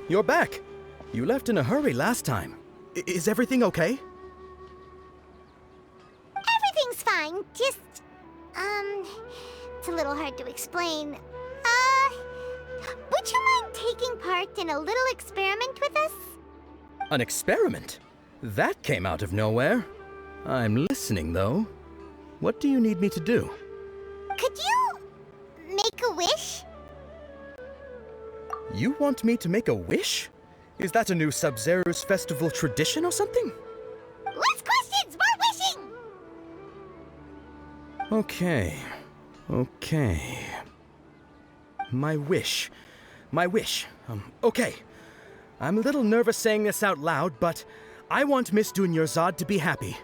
You're back. You left in a hurry last time. Is everything okay? Everything's fine, just, it's a little hard to explain. Would you mind taking part in a little experiment with us? An experiment? That came out of nowhere. I'm listening, though. What do you need me to do? Could you make a wish? You want me to make a wish? Is that a new Sub-Zero's festival tradition or something? Less questions, more wishing! Okay. My wish. Okay. I'm a little nervous saying this out loud, but I want Miss Dunyarzad to be happy.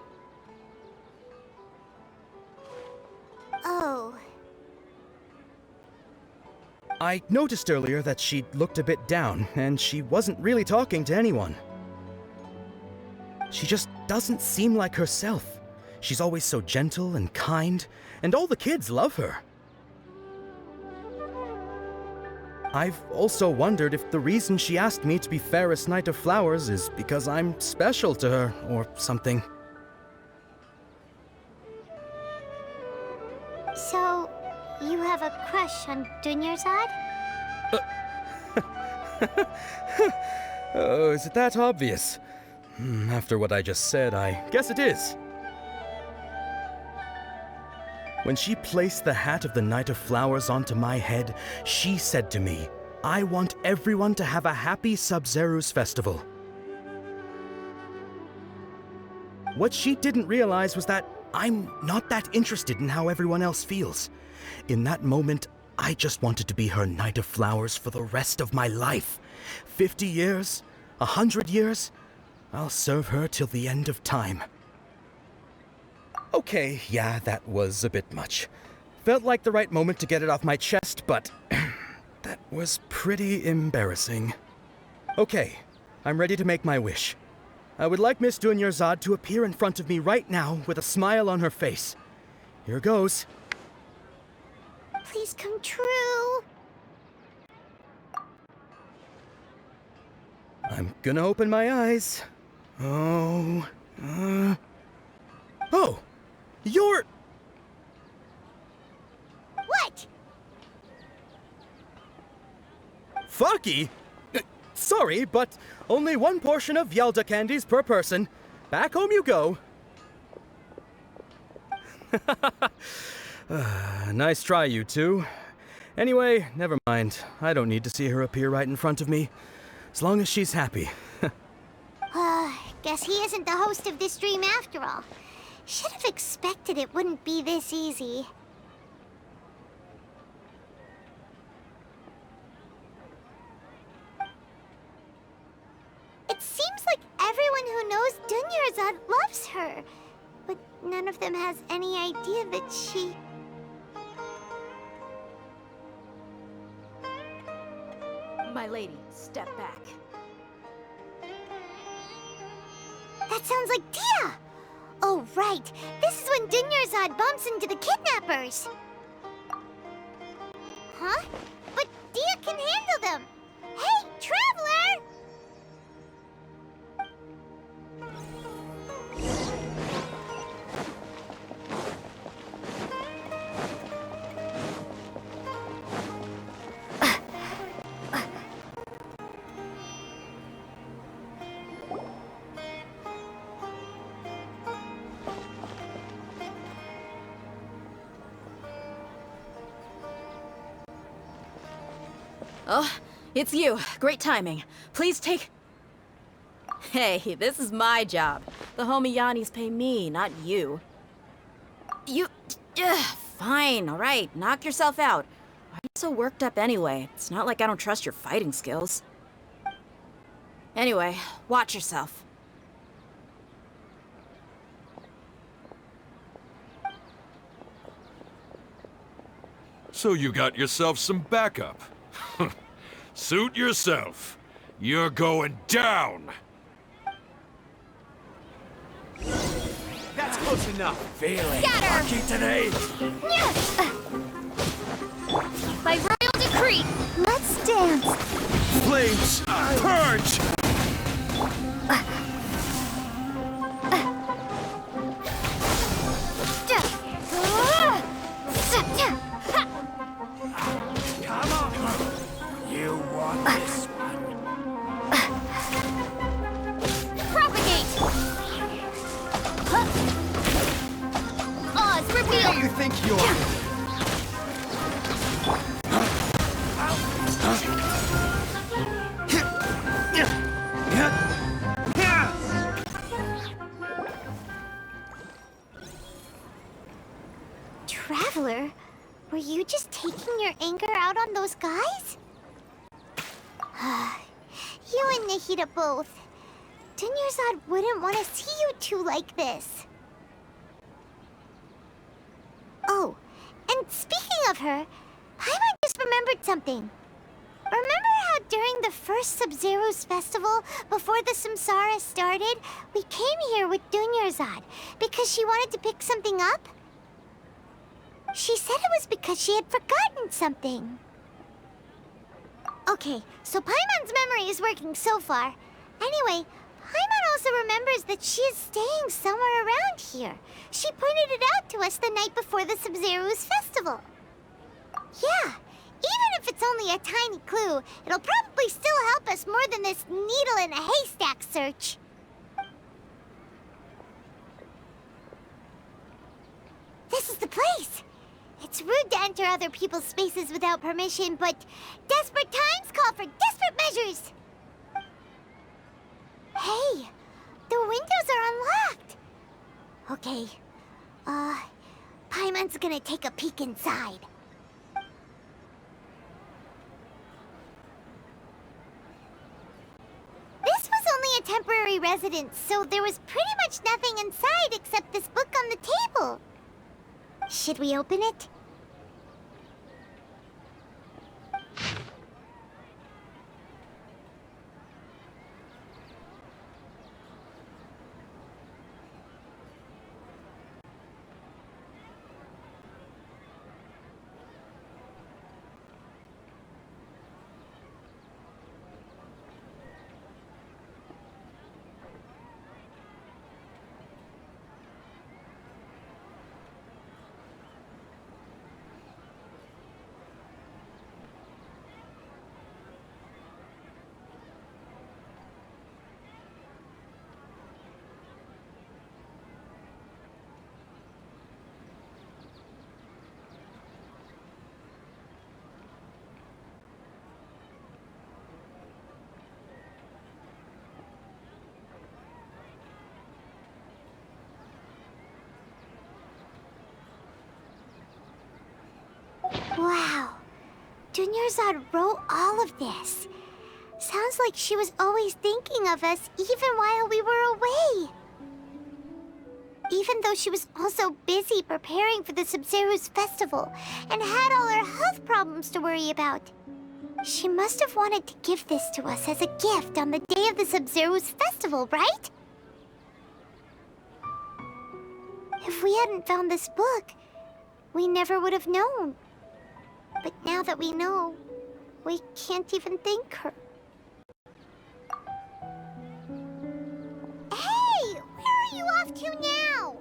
Oh. I noticed earlier that she looked a bit down, and she wasn't really talking to anyone. She just doesn't seem like herself. She's always so gentle and kind, and all the kids love her. I've also wondered if the reason she asked me to be Fairest Knight of Flowers is because I'm special to her, or something. So, you have a crush on Dunyarzad? Oh, is it that obvious? After what I just said, I guess it is. When she placed the hat of the Knight of Flowers onto my head, she said to me, "I want everyone to have a happy Sub-Zero's festival." What she didn't realize was that I'm not that interested in how everyone else feels. In that moment, I just wanted to be her Knight of Flowers for the rest of my life. 50 years, 100 years, I'll serve her till the end of time. Okay, yeah, that was a bit much. Felt like the right moment to get it off my chest, but that was pretty embarrassing. Okay, I'm ready to make my wish. I would like Miss Dunyarzad to appear in front of me right now with a smile on her face. Here goes. Please come true. I'm gonna open my eyes. Oh, you're... What? Fucky? Sorry, but only one portion of Yelda candies per person. Back home you go. Nice try, you two. Anyway, never mind. I don't need to see her appear right in front of me. As long as she's happy. Guess he isn't the host of this dream after all. Should have expected it wouldn't be this easy. It seems like everyone who knows Dunyarzad loves her, but none of them has any idea that she... My lady, step back. That sounds like Dia! Oh, right. This is when Dunyarzad bumps into the kidnappers. Huh? But Dia can handle them. Hey, Traveler! Oh, it's you. Great timing. Please take... Hey, this is my job. The homie Yannis pay me, not you. You... Fine, all right. Knock yourself out. Why are you so worked up anyway? It's not like I don't trust your fighting skills. Anyway, watch yourself. So you got yourself some backup. Suit yourself. You're going down! That's close enough. Feeling Got her. lucky today? By royal decree, let's dance. flames! Purge! Come on! You want this one? Propagate! Oz, reveal! You think you're... Traveler, were you just taking your anger out on those guys? You and Nahida both. Dunyarzad wouldn't want to see you two like this. Oh, and speaking of her, Paimon just remembered something. Remember how during the first Sub-Zero's festival, before the Samsara started, we came here with Dunyarzad because she wanted to pick something up? She said it was because she had forgotten something. Okay, so Paimon's memory is working so far. Anyway, Paimon also remembers that she is staying somewhere around here. She pointed it out to us the night before the Sub-Zero's festival. Yeah, even if it's only a tiny clue, it'll probably still help us more than this needle in a haystack search. This is the place. It's rude to enter other people's spaces without permission, but desperate times call for desperate measures. Hey, the windows are unlocked. Okay, Paimon's gonna take a peek inside. This was only a temporary residence, so there was pretty much nothing inside except this book on the table. Should we open it? Wow. Dunyarzad wrote all of this. Sounds like she was always thinking of us even while we were away. Even though she was also busy preparing for the Sub-Zero's festival and had all her health problems to worry about. She must have wanted to give this to us as a gift on the day of the Sub-Zero's festival, right? If we hadn't found this book, we never would have known. But now that we know, we can't even thank her. Hey! Where are you off to now?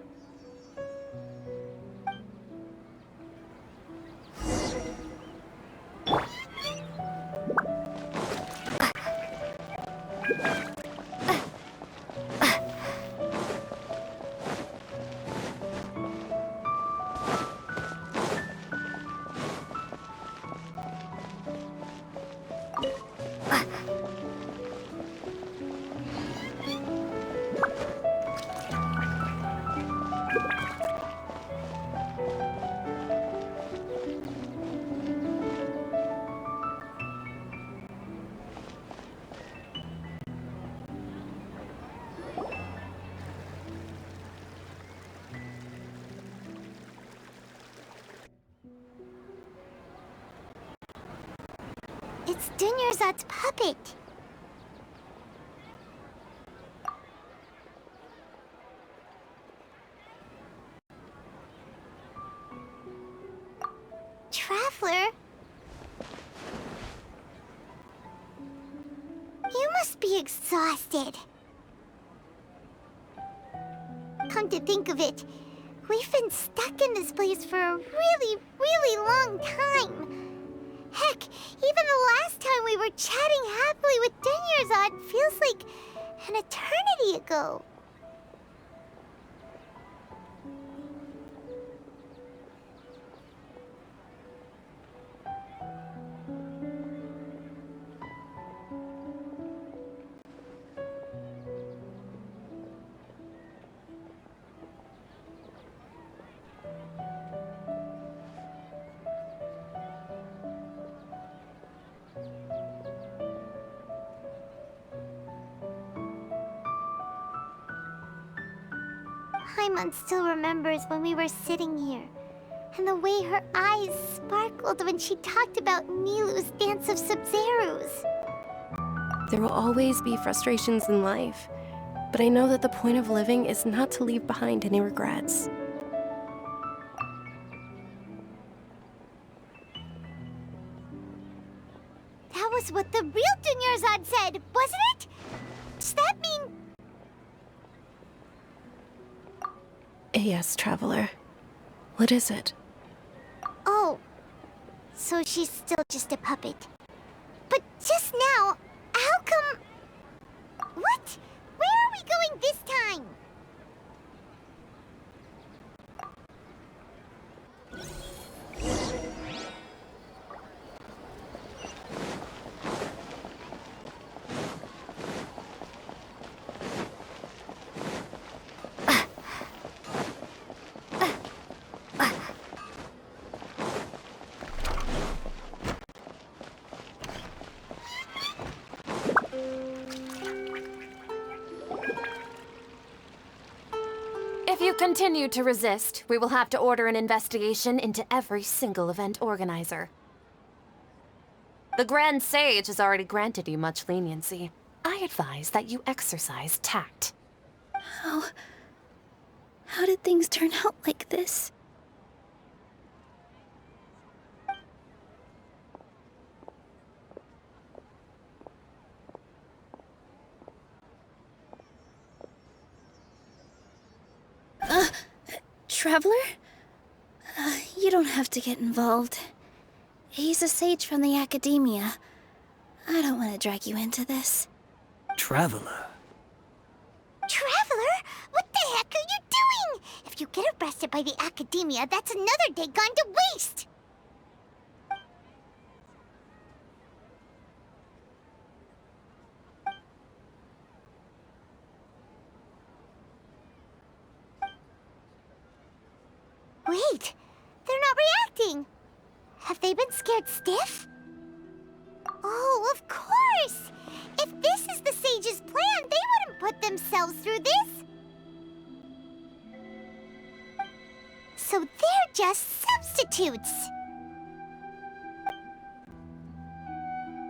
It's Dunyarzad's puppet. Traveler? must be exhausted. Come to think of it, we've been stuck in this place for a really, really long time. Heck, even the last time we were chatting happily with Dunyarzad feels like an eternity ago. Paimon still remembers when we were sitting here, and the way her eyes sparkled when she talked about Nilu's Dance of Sub-Zerus. There will always be frustrations in life, but I know that the point of living is not to leave behind any regrets. That was what the real Dunyarzad said, wasn't it? Does that mean... Yes, Traveler. What is it? Oh, so she's still just a puppet. But just now, how come... What? Where are we going this time? If you continue to resist, we will have to order an investigation into every single event organizer. The Grand Sage has already granted you much leniency. I advise that you exercise tact. How did things turn out like this? Traveler? You don't have to get involved. He's a sage from the Academia. I don't want to drag you into this. Traveler. Traveler? What the heck are you doing? If you get arrested by the Academia, that's another day gone to waste! Wait, they're not reacting. Have they been scared stiff? Oh, of course! If this is the Sage's plan, they wouldn't put themselves through this. So they're just substitutes.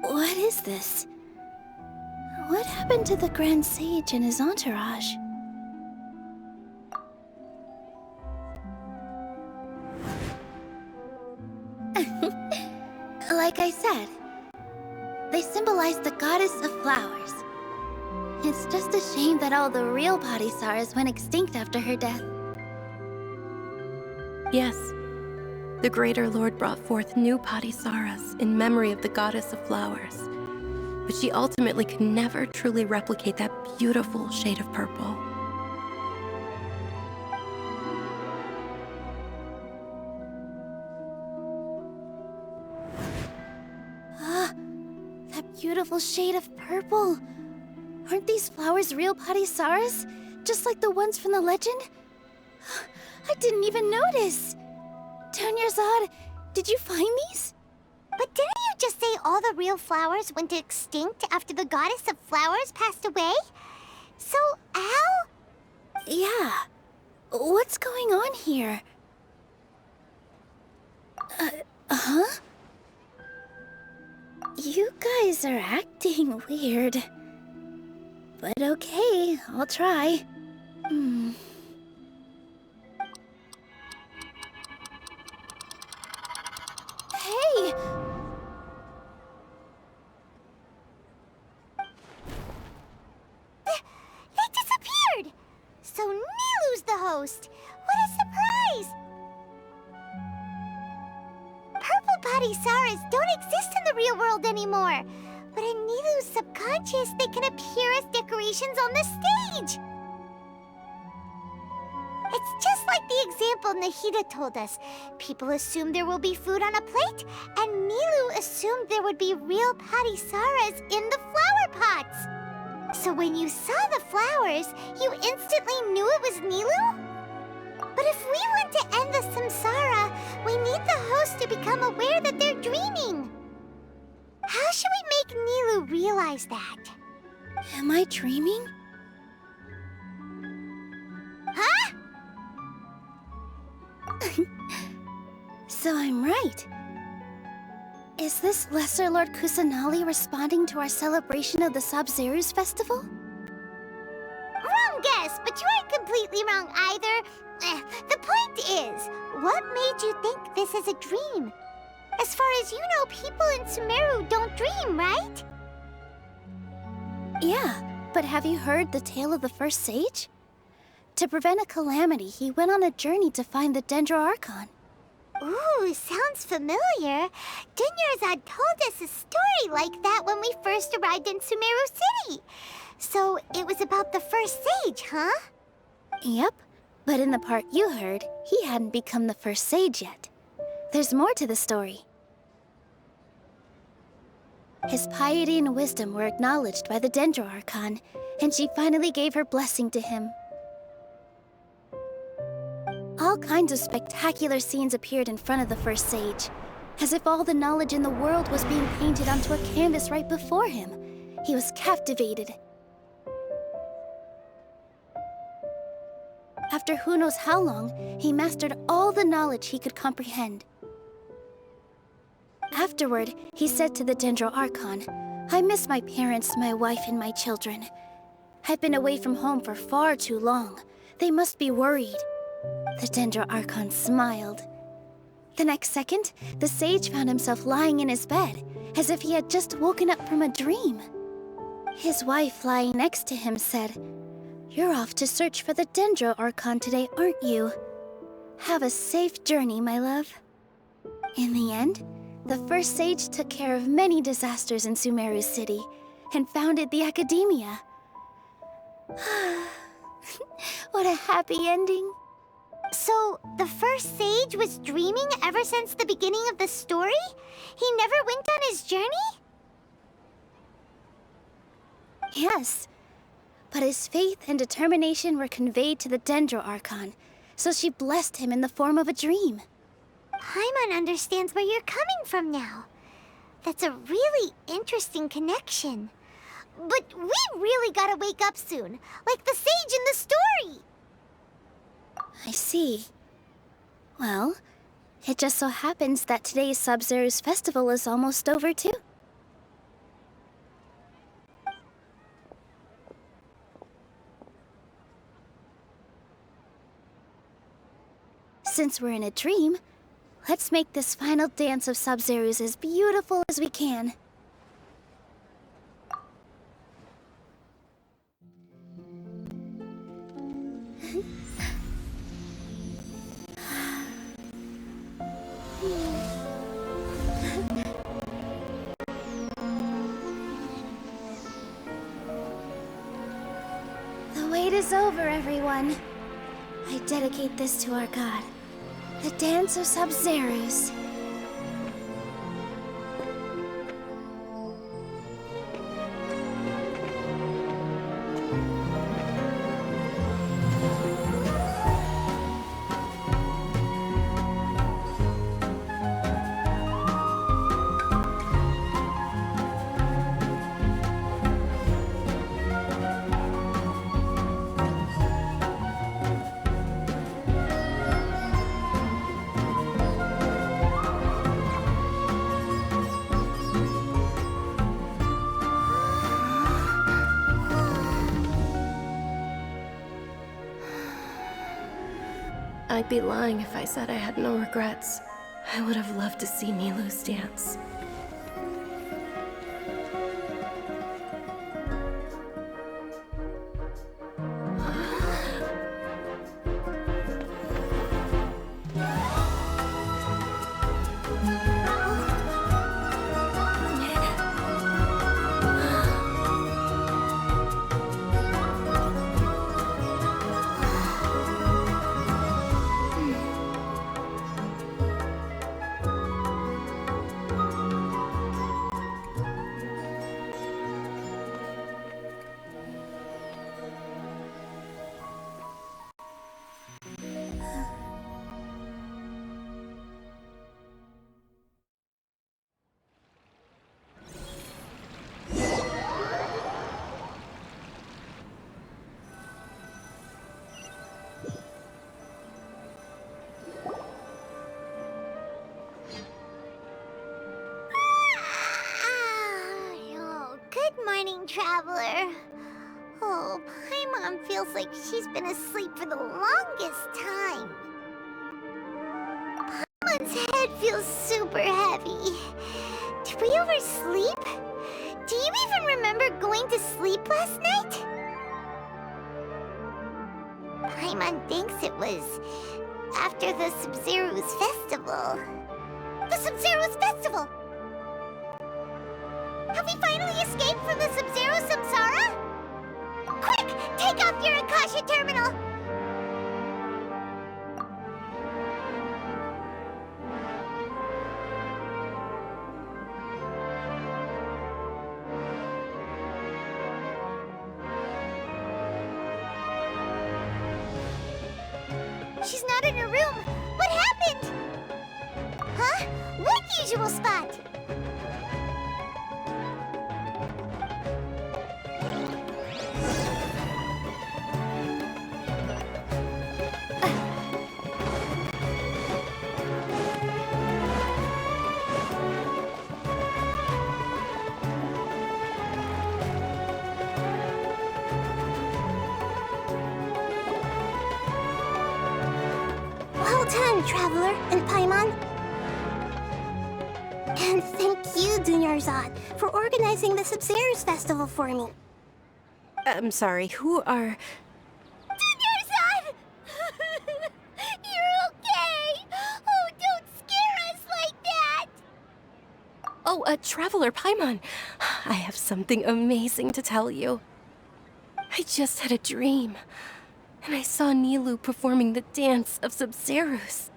What is this? What happened to the Grand Sage and his entourage? Like I said, they symbolize the goddess of flowers. It's just a shame that all the real Padisaras went extinct after her death. Yes. The Greater Lord brought forth new Padisaras in memory of the goddess of flowers. But she ultimately could never truly replicate that beautiful shade of purple. That beautiful shade of purple. Aren't these flowers real Padisaras? Just like the ones from the legend? I didn't even notice. Dunyarzad, did you find these? But didn't you just say all the real flowers went extinct after the goddess of flowers passed away? So, how? Yeah. What's going on here? Huh? You guys are acting weird. But okay, I'll try. Hey! host. What a surprise! Purple Padisaras don't exist in the real world anymore. But in Nilu's subconscious, they can appear as decorations on the stage. It's just like the example Nahida told us. People assume there will be food on a plate, and Nilu assumed there would be real Padisaras in the flower pots. So when you saw the flowers, you instantly knew it was Nilu? But if we want to end the samsara, we need the host to become aware that they're dreaming. How should we make Nilu realize that? Am I dreaming? Huh? So I'm right. Is this Lesser Lord Kusanali responding to our celebration of the Sabzeruz festival? Wrong guess, but you aren't completely wrong either. The point is, what made you think this is a dream? As far as you know, people in Sumeru don't dream, right? Yeah, but have you heard the tale of the first sage? To prevent a calamity, he went on a journey to find the Dendro Archon. Ooh, sounds familiar. Dunyarzad told us a story like that when we first arrived in Sumeru City. So it was about the first sage, huh? Yep, but in the part you heard, he hadn't become the first sage yet. There's more to the story. His piety and wisdom were acknowledged by the Dendro Archon, and she finally gave her blessing to him. All kinds of spectacular scenes appeared in front of the first sage, as if all the knowledge in the world was being painted onto a canvas right before him. He was captivated. After who knows how long, he mastered all the knowledge he could comprehend. Afterward, he said to the Dendro Archon, "I miss my parents, my wife, and my children. I've been away from home for far too long. They must be worried." The Dendro Archon smiled. The next second, the sage found himself lying in his bed, as if he had just woken up from a dream. His wife, lying next to him, said, "You're off to search for the Dendro Archon today, aren't you? Have a safe journey, my love." In the end, the first sage took care of many disasters in Sumeru City and founded the Academia. What a happy ending. So, the first sage was dreaming ever since the beginning of the story? He never went on his journey? Yes, but his faith and determination were conveyed to the Dendro Archon, so she blessed him in the form of a dream. Paimon understands where you're coming from now. That's a really interesting connection. But we really gotta wake up soon, like the sage in the story! I see. Well, it just so happens that today's Sabzeruz festival is almost over too. Since we're in a dream, let's make this final dance of Sabzeruz as beautiful as we can. The wait is over, everyone. I dedicate this to our god, the dance of Sabzeruz. I'd be lying if I said I had no regrets. I would have loved to see Nilu's dance. Traveler. Oh, Paimon feels like she's been asleep for the longest time. Paimon's head feels super heavy. Did we oversleep? Do you even remember going to sleep last night? Paimon thinks it was after the Sub-Zero's festival. The Sub-Zero's festival! Have we finally escaped from the Sub-Zero Samsara? Quick! Take off your Akasha terminal! She's not in her room! What happened? Huh? What usual spot? Well done, Traveler and Paimon. And thank you, Dunyarzad, for organizing the Sub-Zero's festival for me. I'm sorry, who are... Dunyarzad! You're okay! Oh, don't scare us like that! Oh, Traveler Paimon. I have something amazing to tell you. I just had a dream, and I saw Nilou performing the dance of Sub-Zeros.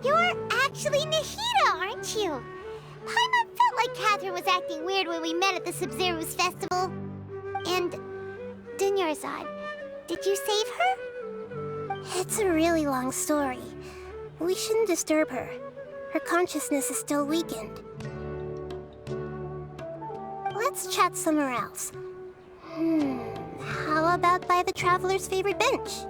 You're actually Nahida, aren't you? Paimon felt like Catherine was acting weird when we met at the Sub-Zero's festival. And Dunyarzad, did you save her? It's a really long story. We shouldn't disturb her. Her consciousness is still weakened. Let's chat somewhere else. How about by the Traveler's favorite bench?